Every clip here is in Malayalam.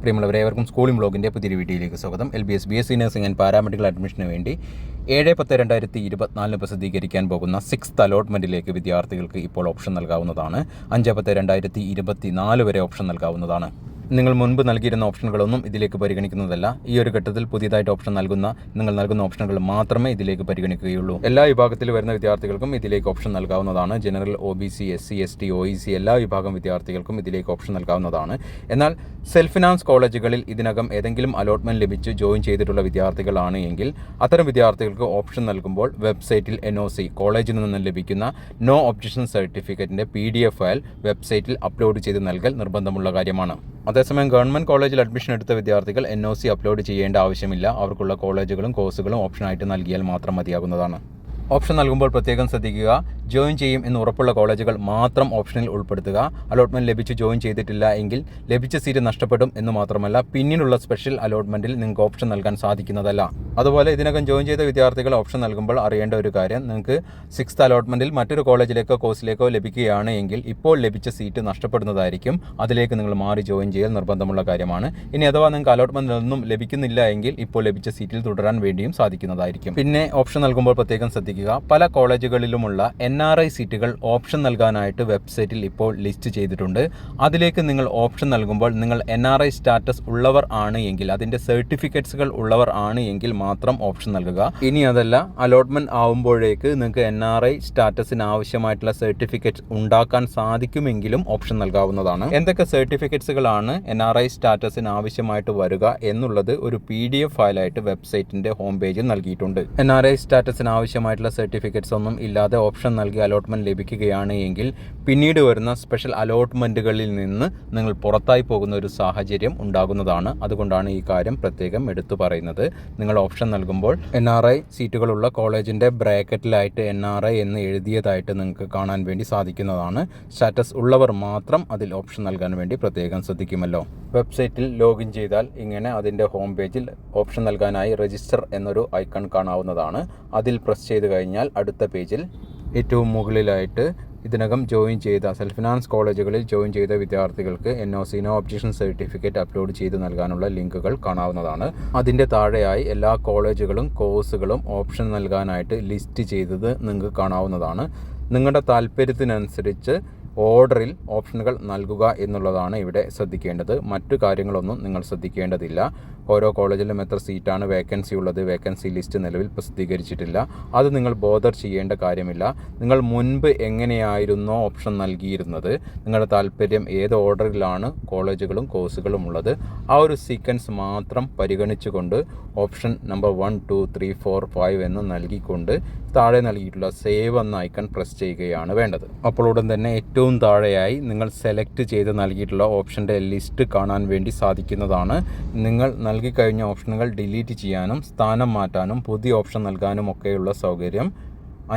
പ്രിയമുള്ളവരെ, ഏവർക്കും സ്കൂളിംഗ് ബ്ലോഗിൻ്റെ പുതിയൊരു വീഡിയോയിലേക്ക് സ്വാഗതം. LBS BSc nursing and paramedical അഡ്മിഷന് വേണ്ടി 7/10/2024 പ്രസിദ്ധീകരിക്കാൻ പോകുന്ന 6th അലോട്ട്മെൻറ്റിലേക്ക് വിദ്യാർത്ഥികൾക്ക് ഇപ്പോൾ ഓപ്ഷൻ നൽകാവുന്നതാണ്. 5/10/2024 വരെ ഓപ്ഷൻ നൽകാവുന്നതാണ്. നിങ്ങൾ മുൻപ് നൽകിയിരുന്ന ഓപ്ഷനുകളൊന്നും ഇതിലേക്ക് പരിഗണിക്കുന്നതല്ല. ഈ ഒരു ഘട്ടത്തിൽ പുതിയതായിട്ട് ഓപ്ഷൻ നിങ്ങൾ നൽകുന്ന ഓപ്ഷനുകൾ മാത്രമേ ഇതിലേക്ക് പരിഗണിക്കുകയുള്ളൂ. എല്ലാ വിഭാഗത്തിൽ വരുന്ന വിദ്യാർത്ഥികൾക്കും ഇതിലേക്ക് ഓപ്ഷൻ നൽകാവുന്നതാണ്. General, OBC, SC, ST, OEC എല്ലാ വിഭാഗം വിദ്യാർത്ഥികൾക്കും ഇതിലേക്ക് ഓപ്ഷൻ നൽകാവുന്നതാണ്. എന്നാൽ സെൽഫ് ഫിനാൻസ് കോളേജുകളിൽ ഇതിനകം ഏതെങ്കിലും അലോട്ട്മെൻറ്റ് ലഭിച്ച് ജോയിൻ ചെയ്തിട്ടുള്ള വിദ്യാർത്ഥികളാണ് എങ്കിൽ അത്തരം വിദ്യാർത്ഥികൾക്ക് ഓപ്ഷൻ നൽകുമ്പോൾ വെബ്സൈറ്റിൽ NOC കോളേജിൽ നിന്ന് ലഭിക്കുന്ന നോ ഒബ്ജക്ഷൻ സർട്ടിഫിക്കറ്റിൻ്റെ PDF ഫയൽ വെബ്സൈറ്റിൽ അപ്ലോഡ് ചെയ്ത് നൽകൽ നിർബന്ധമുള്ള കാര്യമാണ്. അതേസമയം ഗവൺമെൻറ് കോളേജിൽ അഡ്മിഷൻ എടുത്ത വിദ്യാർത്ഥികൾ NOC അപ്ലോഡ് ചെയ്യേണ്ട ആവശ്യമില്ല. അവർക്കുള്ള കോളേജുകളും കോഴ്സുകളും ഓപ്ഷനായിട്ട് നൽകിയാൽ മാത്രം മതിയാകുന്നതാണ്. ഓപ്ഷൻ നൽകുമ്പോൾ പ്രത്യേകം ശ്രദ്ധിക്കുക. ജോയിൻ ചെയ്യും എന്ന് ഉറപ്പുള്ള കോളേജുകൾ മാത്രം ഓപ്ഷനിൽ ഉൾപ്പെടുത്തുക. അലോട്ട്മെൻറ്റ് ലഭിച്ച് ജോയിൻ ചെയ്തിട്ടില്ല എങ്കിൽ ലഭിച്ച സീറ്റ് നഷ്ടപ്പെടും എന്ന് മാത്രമല്ല, പിന്നീടുള്ള സ്പെഷ്യൽ അലോട്ട്മെൻറ്റിൽ നിങ്ങൾക്ക് ഓപ്ഷൻ നൽകാൻ സാധിക്കുന്നതല്ല. അതുപോലെ ഇതിനകം ജോയിൻ ചെയ്ത വിദ്യാർത്ഥികൾ ഓപ്ഷൻ നൽകുമ്പോൾ അറിയേണ്ട ഒരു കാര്യം, നിങ്ങൾക്ക് 6th അലോട്ട്മെൻറ്റിൽ മറ്റൊരു കോളേജിലേക്കോ കോഴ്സിലേക്കോ ലഭിക്കുകയാണ് എങ്കിൽ ഇപ്പോൾ ലഭിച്ച സീറ്റ് നഷ്ടപ്പെടുന്നതായിരിക്കും. അതിലേക്ക് നിങ്ങൾ മാറി ജോയിൻ ചെയ്യൽ നിർബന്ധമുള്ള കാര്യമാണ്. ഇനി അഥവാ നിങ്ങൾക്ക് അലോട്ട്മെൻറ്റിലൊന്നും ലഭിക്കുന്നില്ല എങ്കിൽ ഇപ്പോൾ ലഭിച്ച സീറ്റിൽ തുടരാൻ വേണ്ടിയും സാധിക്കുന്നതായിരിക്കും. പിന്നെ ഓപ്ഷൻ നൽകുമ്പോൾ പ്രത്യേകം ശ്രദ്ധിക്കുക. പല കോളേജുകളിലുമുള്ള NRI സീറ്റുകൾ ഓപ്ഷൻ നൽകാനായിട്ട് വെബ്സൈറ്റിൽ ഇപ്പോൾ ലിസ്റ്റ് ചെയ്തിട്ടുണ്ട്. അതിലേക്ക് നിങ്ങൾ ഓപ്ഷൻ നൽകുമ്പോൾ നിങ്ങൾ NRI സ്റ്റാറ്റസ് ഉള്ളവർ ആണ് എങ്കിൽ, അതിൻ്റെ സർട്ടിഫിക്കറ്റ്സുകൾ ഉള്ളവർ ആണ് എങ്കിൽ മാത്രം ഓപ്ഷൻ നൽകുക. ഇനി അതല്ല, അലോട്ട്മെൻറ്റ് ആവുമ്പോഴേക്ക് നിങ്ങൾക്ക് NRI സ്റ്റാറ്റസിന് ആവശ്യമായിട്ടുള്ള സർട്ടിഫിക്കറ്റ്സ് ഉണ്ടാക്കാൻ സാധിക്കുമെങ്കിലും ഓപ്ഷൻ നൽകാവുന്നതാണ്. എന്തൊക്കെ സർട്ടിഫിക്കറ്റ്സുകളാണ് NRI സ്റ്റാറ്റസിന് ആവശ്യമായിട്ട് വരിക എന്നുള്ളത് ഒരു PDF ഫയലായിട്ട് വെബ്സൈറ്റിൻ്റെ ഹോം പേജിൽ നൽകിയിട്ടുണ്ട്. NRI സ്റ്റാറ്റസിന് ആവശ്യമായിട്ടുള്ള സർട്ടിഫിക്കറ്റ്സ് ഒന്നും ഇല്ലാതെ ഓപ്ഷൻ നൽകി അലോട്ട്മെൻറ്റ് ലഭിക്കുകയാണ് എങ്കിൽ പിന്നീട് വരുന്ന സ്പെഷ്യൽ അലോട്ട്മെൻറ്റുകളിൽ നിന്ന് നിങ്ങൾ പുറത്തായി പോകുന്ന ഒരു സാഹചര്യം ഉണ്ടാകുന്നതാണ്. അതുകൊണ്ടാണ് ഈ കാര്യം പ്രത്യേകം എടുത്തു പറയുന്നത്. നിങ്ങൾ ഓപ്ഷൻ നൽകുമ്പോൾ NRI സീറ്റുകളുള്ള കോളേജിൻ്റെ ബ്രാക്കറ്റിലായിട്ട് NRI എന്ന് എഴുതിയതായിട്ട് നിങ്ങൾക്ക് കാണാൻ വേണ്ടി സാധിക്കുന്നതാണ്. സ്റ്റാറ്റസ് ഉള്ളവർ മാത്രം അതിൽ ഓപ്ഷൻ നൽകാൻ വേണ്ടി പ്രത്യേകം ശ്രദ്ധിക്കുമല്ലോ. വെബ്സൈറ്റിൽ ലോഗിൻ ചെയ്താൽ ഇങ്ങനെ അതിൻ്റെ ഹോം പേജിൽ ഓപ്ഷൻ നൽകാനായി രജിസ്റ്റർ എന്നൊരു ഐക്കൺ കാണാവുന്നതാണ്. അതിൽ പ്രസ് ചെയ്ത് കഴിഞ്ഞാൽ അടുത്ത പേജിൽ ഏറ്റവും മുകളിലായിട്ട് ഇതിനകം ജോയിൻ ചെയ്ത സെൽഫ് ഫിനാൻസ് കോളേജുകളിൽ ജോയിൻ ചെയ്ത വിദ്യാർത്ഥികൾക്ക് NOC no objection certificate upload ചെയ്ത് നൽകാനുള്ള ലിങ്കുകൾ കാണാവുന്നതാണ്. അതിൻ്റെ താഴെയായി എല്ലാ കോളേജുകളും കോഴ്സുകളും ഓപ്ഷൻ നൽകാനായിട്ട് ലിസ്റ്റ് ചെയ്തത് നിങ്ങൾക്ക് കാണാവുന്നതാണ്. നിങ്ങളുടെ താല്പര്യത്തിനനുസരിച്ച് ഓർഡറിൽ ഓപ്ഷനുകൾ നൽകുക എന്നുള്ളതാണ് ഇവിടെ ശ്രദ്ധിക്കേണ്ടത്. മറ്റു കാര്യങ്ങളൊന്നും നിങ്ങൾ ശ്രദ്ധിക്കേണ്ടതില്ല. ഓരോ കോളേജിലും എത്ര സീറ്റാണ് വേക്കൻസി ഉള്ളത്, വേക്കൻസി ലിസ്റ്റ് നിലവിൽ പ്രസിദ്ധീകരിച്ചിട്ടില്ല. അത് നിങ്ങൾ ബോദർ ചെയ്യേണ്ട കാര്യമില്ല. നിങ്ങൾ മുൻപ് എങ്ങനെയായിരുന്നോ ഓപ്ഷൻ നൽകിയിരുന്നത്, നിങ്ങളുടെ താല്പര്യം ഏത് ഓർഡറിലാണ് കോളേജുകളും കോഴ്സുകളും ഉള്ളത്, ആ ഒരു സീക്വൻസ് മാത്രം പരിഗണിച്ചുകൊണ്ട് ഓപ്ഷൻ നമ്പർ 1, 2, 3, 4, 5 എന്ന് നൽകിക്കൊണ്ട് താഴെ നൽകിയിട്ടുള്ള സേവ് എന്ന ഐക്കൺ പ്രസ് ചെയ്യുകയാണ് വേണ്ടത്. അപ്പോൾ ഉടൻ തന്നെ ഏറ്റവും താഴെയായി നിങ്ങൾ സെലക്ട് ചെയ്ത് നൽകിയിട്ടുള്ള ഓപ്ഷൻ്റെ ലിസ്റ്റ് കാണാൻ വേണ്ടി സാധിക്കുന്നതാണ്. നിങ്ങൾ നൽകിക്കഴിഞ്ഞ ഓപ്ഷനുകൾ ഡിലീറ്റ് ചെയ്യാനും സ്ഥാനം മാറ്റാനും പുതിയ ഓപ്ഷൻ നൽകാനും ഒക്കെയുള്ള സൗകര്യം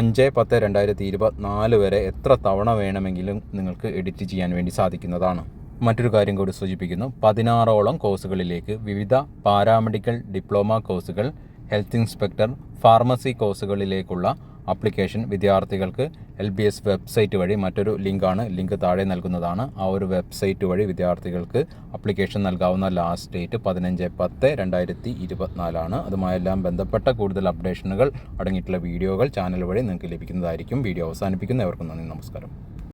5/10/2024 വരെ എത്ര തവണ വേണമെങ്കിലും നിങ്ങൾക്ക് എഡിറ്റ് ചെയ്യാൻ വേണ്ടി സാധിക്കുന്നതാണ്. മറ്റൊരു കാര്യം കൂടി സൂചിപ്പിക്കുന്നു. 16ഓളം കോഴ്സുകളിലേക്ക് വിവിധ പാരാമെഡിക്കൽ ഡിപ്ലോമ കോഴ്സുകൾ, ഹെൽത്ത് ഇൻസ്പെക്ടർ, ഫാർമസി കോഴ്സുകളിലേക്കുള്ള ആപ്ലിക്കേഷൻ വിദ്യാർത്ഥികൾക്ക് LBS വെബ്സൈറ്റ് വഴി, മറ്റൊരു ലിങ്ക് താഴെ നൽകുന്നതാണ്, ആ ഒരു വെബ്സൈറ്റ് വഴി വിദ്യാർത്ഥികൾക്ക് ആപ്ലിക്കേഷൻ നൽകാവുന്ന ലാസ്റ്റ് ഡേറ്റ് 15/10/2024 ആണ്. അതുമായെല്ലാം ബന്ധപ്പെട്ട കൂടുതൽ അപ്ഡേഷനുകൾ അടങ്ങിയിട്ടുള്ള വീഡിയോകൾ ചാനൽ വഴി നിങ്ങൾക്ക് ലഭിക്കുന്നതായിരിക്കും. വീഡിയോ അവസാനിപ്പിക്കുന്നവർക്കും നന്ദി, നമസ്കാരം.